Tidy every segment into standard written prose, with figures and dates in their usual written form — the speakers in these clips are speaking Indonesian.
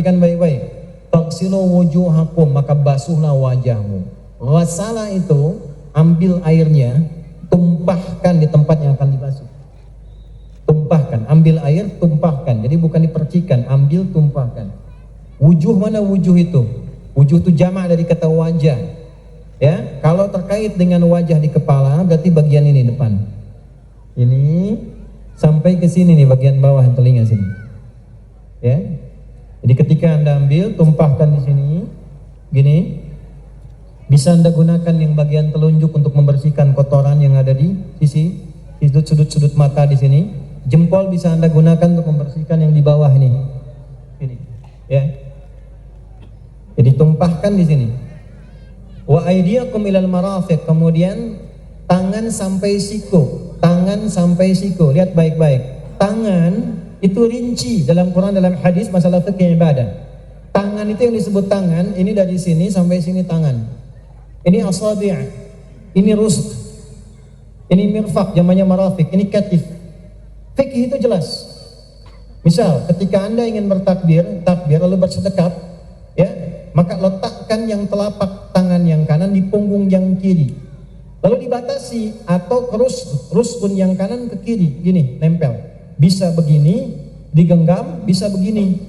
baik-baik. Taghsilu wujuhakum, maka basuhlah wajahmu. Ghasala itu ambil airnya, tumpahkan di tempat yang akan dibasuh. Tumpahkan, ambil air, tumpahkan. Jadi bukan dipercikan, ambil, tumpahkan. Wujuh, mana wujuh itu? Wujuh itu jamak dari kata wajah. Ya, kalau terkait dengan wajah di kepala berarti bagian ini depan. Ini sampai ke sini nih, bagian bawah telinga sini. Ya. Jadi ketika Anda ambil, tumpahkan di sini, gini. Bisa Anda gunakan yang bagian telunjuk untuk membersihkan kotoran yang ada di sisi sudut-sudut mata di sini. Jempol bisa Anda gunakan untuk membersihkan yang di bawah ini. Ini, ya. Jadi tumpahkan di sini. Wa aydiyakum ilal marafiq, kemudian tangan sampai siku. Tangan sampai siku. Lihat baik-baik. Tangan itu rinci dalam Quran, dalam hadis masalah fikih ibadah. Tangan itu yang disebut tangan, ini dari sini sampai sini tangan. Ini asabi', ini rusq, ini mirfaq, namanya marafiq, ini katif. Fikih itu jelas. Misal ketika Anda ingin bertakbir, takbir lalu bersedekap, ya, maka letakkan yang telapak tangan yang kanan di punggung yang kiri. Lalu dibatasi atau rusqun yang kanan ke kiri, gini, nempel. Bisa begini, digenggam, bisa begini.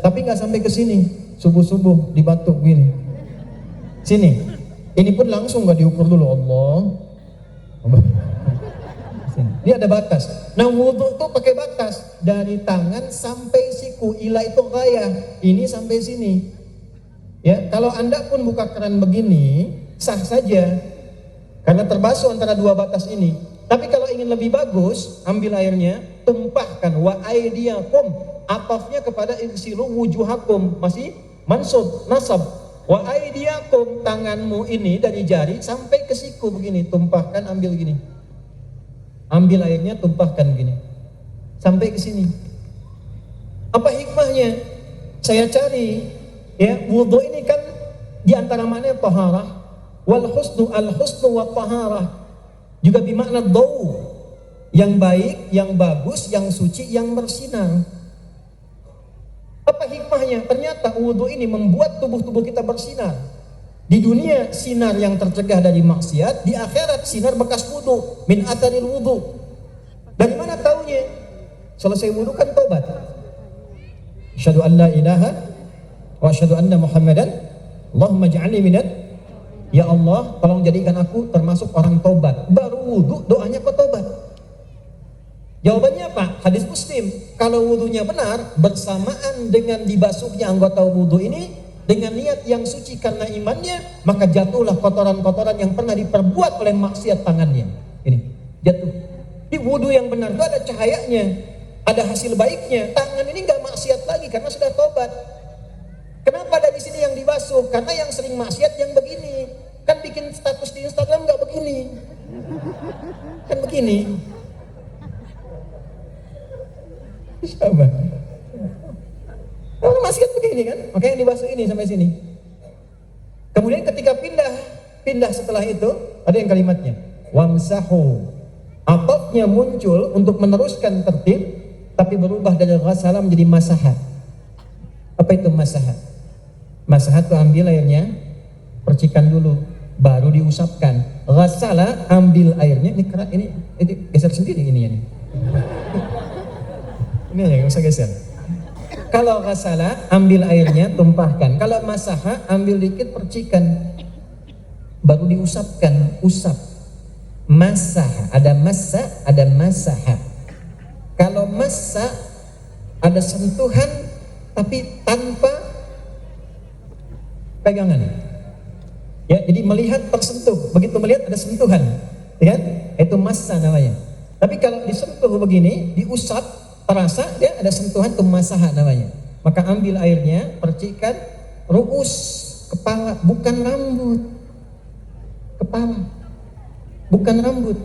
Tapi nggak sampai ke sini. Subuh-subuh dibatuk gini. Sini. Ini pun langsung nggak diukur dulu, Allah. Ini ada batas. Nah, wudu itu pakai batas dari tangan sampai siku. Ila itu gaya. Ini sampai sini. Ya, kalau Anda pun buka keran begini, sah saja. Karena terbasuh antara dua batas ini. Tapi kalau ingin lebih bagus, ambil airnya, tumpahkan. Wa aydiyakum, atafnya kepada igsilu wujuhakum, masih mansub, nasab. Wa aydiyakum, tanganmu ini dari jari sampai ke siku begini, tumpahkan, ambil gini. Ambil airnya, tumpahkan gini. Sampai ke sini. Apa hikmahnya? Saya cari, ya, wudu ini kan di antara makna taharah, wal husnu wa taharah. Juga bermakna dau, yang baik, yang bagus, yang suci, yang bersinar. Apa hikmahnya? Ternyata wudu ini membuat tubuh-tubuh kita bersinar. Di dunia sinar yang tercegah dari maksiat, di akhirat sinar bekas wudu, min atharil wudu. Dari mana taunya? Selesai wudu kan tobat. Asyhadu an la ilaha wa asyhadu anna Muhammadan, Allahumma ja'alni minat. Ya Allah, tolong jadikan aku termasuk orang tobat. Baru wudu, doanya kok tobat. Jawabannya apa? Hadis Muslim. Kalau wudunya benar, bersamaan dengan dibasuhnya anggota wudu ini dengan niat yang suci karena imannya, maka jatuhlah kotoran-kotoran yang pernah diperbuat oleh maksiat tangannya. Ini jatuh. Di wudu yang benar itu ada cahayanya, ada hasil baiknya. Tangan ini nggak maksiat lagi karena sudah tobat. Kenapa dari sini yang dibasuh? Karena yang sering maksiat yang begini. Kan bikin status di Instagram nggak begini. Kan begini. Siapa? Kalau maksiat begini kan? Makanya yang dibasuh ini sampai sini. Kemudian ketika pindah setelah itu ada yang kalimatnya wamsahu. Atofnya muncul untuk meneruskan tertib, tapi berubah dari ghasala menjadi masahat. Apa itu masahat? Masahat itu ambil airnya, percikan dulu, baru diusapkan. Ghasala, ambil airnya, ini geser sendiri ini ya. Ini aja, nggak usah geser. Kalau ghasala, ambil airnya, tumpahkan. Kalau masaha, ambil dikit, percikan, baru diusapkan, usap. Masaha, ada masa, ada masaha. Kalau masa, ada sentuhan, tapi tanpa pegangan. Ya, jadi melihat tersentuh, begitu melihat ada sentuhan, ya kan? Itu massa namanya. Tapi kalau disentuh begini, diusap, terasa dia ada sentuhan, itu masaha namanya. Maka ambil airnya, percikan, ruus, kepala, bukan rambut. Kepala, bukan rambut.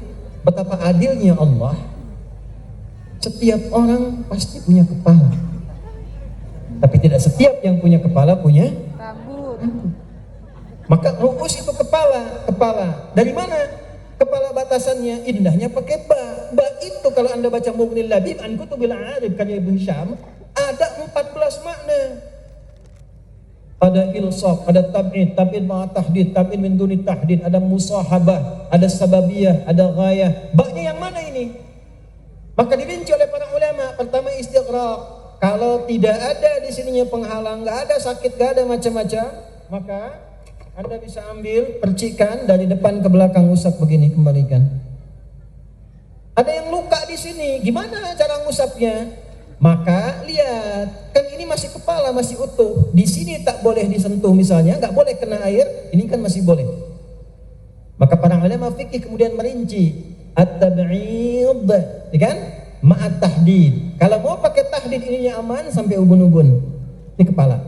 Betapa adilnya Allah. Setiap orang pasti punya kepala, tapi tidak setiap yang punya kepala punya rambut. Maka ruus itu kepala. Dari mana? Kepala batasannya, indahnya pakai ba. Ba itu kalau Anda baca Mughnil Labib an Kutubil Arif karya Ibnu Hisham, ada 4 makna. Ada ilsaq, ada tab'id, tab'id ma'a tahdid, tab'id min duni tahdid, ada musahabah, ada sababiyah, ada ghayah. Baknya yang mana ini? Maka dirinci oleh para ulama. Pertama istighraq. Kalau tidak ada di sininya penghalang, enggak ada sakit, enggak ada macam-macam, maka Anda bisa ambil percikan dari depan ke belakang, usap begini, kembalikan. Ada yang luka di sini, gimana cara ngusapnya? Maka lihat, kan ini masih kepala, masih utuh. Di sini tak boleh disentuh misalnya, nggak boleh kena air, ini kan masih boleh. Maka para ulama fikih kemudian merinci at-tab'id, ya kan? Ma'at tahdid. Kalau mau pakai tahdid ininya aman sampai ubun-ubun. Ini kepala.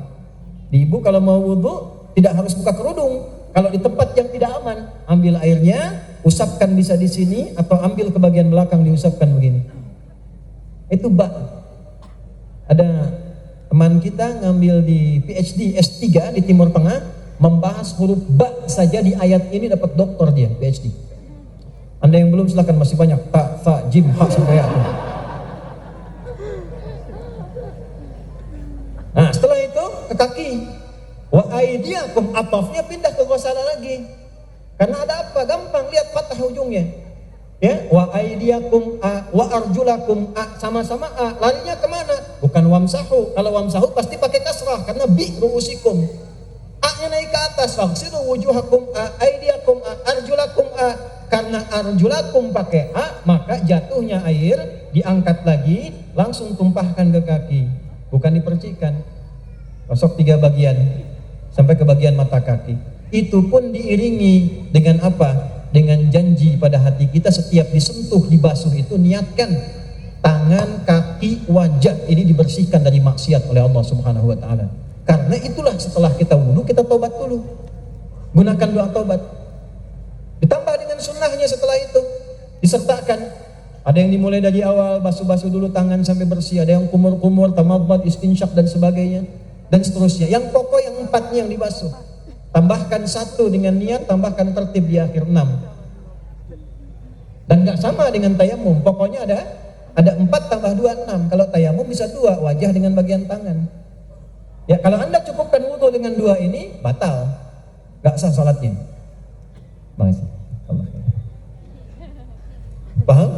Di ibu kalau mau wudu tidak harus buka kerudung. Kalau di tempat yang tidak aman, ambil airnya, usapkan bisa di sini atau ambil ke bagian belakang diusapkan begini. Itu bak. Ada teman kita ngambil di PhD S3 di Timur Tengah, membahas huruf ba saja di ayat ini dapat doktor dia, PhD. Anda yang belum silakan, masih banyak, ta, tha, jim, ha sampai ya. Nah, setelah itu ke kaki. Wa aidiakum, atafnya pindah ke ghasalah lagi. Karena ada apa? Gampang, lihat fathah ujungnya. Ya, wa aidiakum a, wa arjulakum a, sama-sama a, larinya kemana? Bukan wamsahu. Kalau wamsahu pasti pakai kasrah karena bi ruusikum. A-nya naik ke atas, faghsilu wujuhakum a, aidiakum a, arjulakum a. Karena arjulakum pakai a, maka jatuhnya air diangkat lagi, langsung tumpahkan ke kaki, bukan dipercikan. Gosok 3 bagian sampai ke bagian mata kaki. Itu pun diiringi dengan apa? Dengan janji pada hati kita setiap disentuh, dibasuh itu niatkan tangan, kaki, wajah ini dibersihkan dari maksiat oleh Allah Subhanahu wa taala. Karena itulah setelah kita wudu kita tobat dulu. Gunakan doa tobat. Ditambah dengan sunnahnya setelah itu disertakan. Ada yang dimulai dari awal basuh-basuh dulu tangan sampai bersih, ada yang kumur-kumur, tamadmad, istinsyak dan sebagainya dan seterusnya. Yang pokok yang 4-nya yang dibasuh. Tambahkan 1 dengan niat, tambahkan tertib di akhir 6. Dan nggak sama dengan tayamum. Pokoknya ada 4 tambah 2 6. Kalau tayamum bisa 2, wajah dengan bagian tangan. Ya, kalau Anda cukupkan wudu dengan 2 ini batal, nggak sah salatnya. Makasih. Paham?